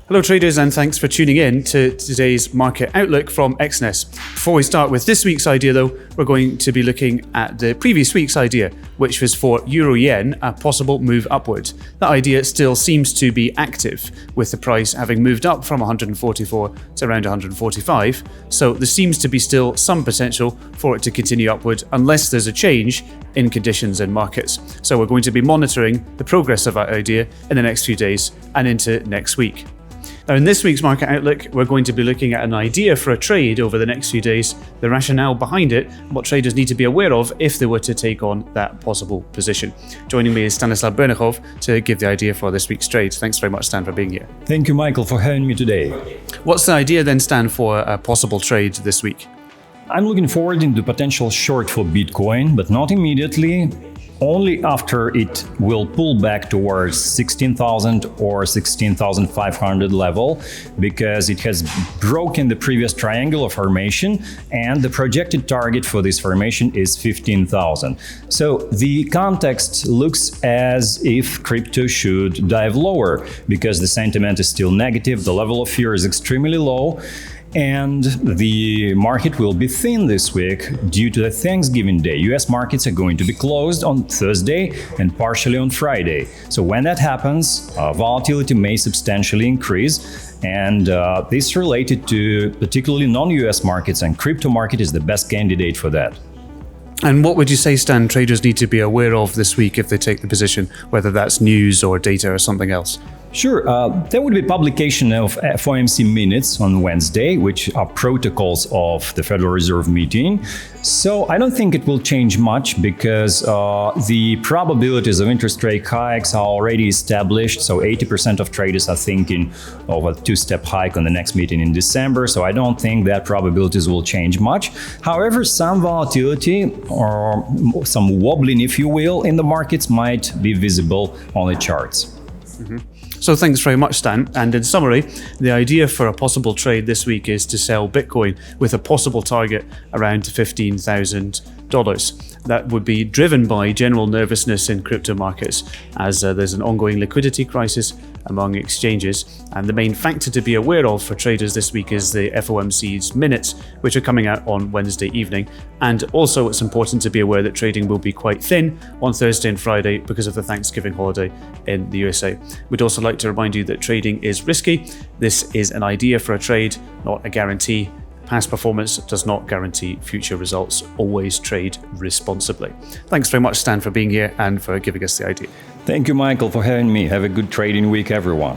Hello traders, and thanks for tuning in to today's market outlook from XNES. Before we start with this week's idea though, we're going to be looking at the previous week's idea, which was for Euro-Yen, a possible move upward. That idea still seems to be active, with the price having moved up from 144 to around 145, so there seems to be still some potential for it to continue upward unless there's a change in conditions in markets. So we're going to be monitoring the progress of that idea in the next few days and into next week. Now, in this week's market outlook, we're going to be looking at an idea for a trade over the next few days, the rationale behind it, and what traders need to be aware of if they were to take on that possible position. Joining me is Stanislav Bernichov to give the idea for this week's trade. Thanks very much, Stan, for being here. Thank you, Michael, for having me today. What's the idea then, Stan, for a possible trade this week? I'm looking forward into potential short for Bitcoin, but not immediately. Only after it will pull back towards 16,000 or 16,500 level, because it has broken the previous triangular formation and the projected target for this formation is 15,000. So the context looks as if crypto should dive lower because the sentiment is still negative, the level of fear is extremely low, and the market will be thin this week due to the Thanksgiving Day. US markets are going to be closed on Thursday and partially on Friday. So when that happens, volatility may substantially increase. And this related to particularly non-US markets, and crypto market is the best candidate for that. And what would you say, Stan, traders need to be aware of this week if they take the position, whether that's news or data or something else? Sure. There would be publication of FOMC minutes on Wednesday, which are protocols of the Federal Reserve meeting. So I don't think it will change much because the probabilities of interest rate hikes are already established. So 80% of traders are thinking of a two-step hike on the next meeting in December. So I don't think that probabilities will change much. However, some volatility or some wobbling, if you will, in the markets might be visible on the charts. Mm-hmm. So thanks very much, Stan. And in summary, the idea for a possible trade this week is to sell Bitcoin with a possible target around $15,000. That would be driven by general nervousness in crypto markets as there's an ongoing liquidity crisis among exchanges. And the main factor to be aware of for traders this week is the FOMC's minutes, which are coming out on Wednesday evening. And also it's important to be aware that trading will be quite thin on Thursday and Friday because of the Thanksgiving holiday in the USA. We'd also like to remind you that trading is risky. This is an idea for a trade, not a guarantee. Past performance does not guarantee future results. Always trade responsibly. Thanks very much, Stan, for being here and for giving us the idea. Thank you, Michael, for having me. Have a good trading week, everyone.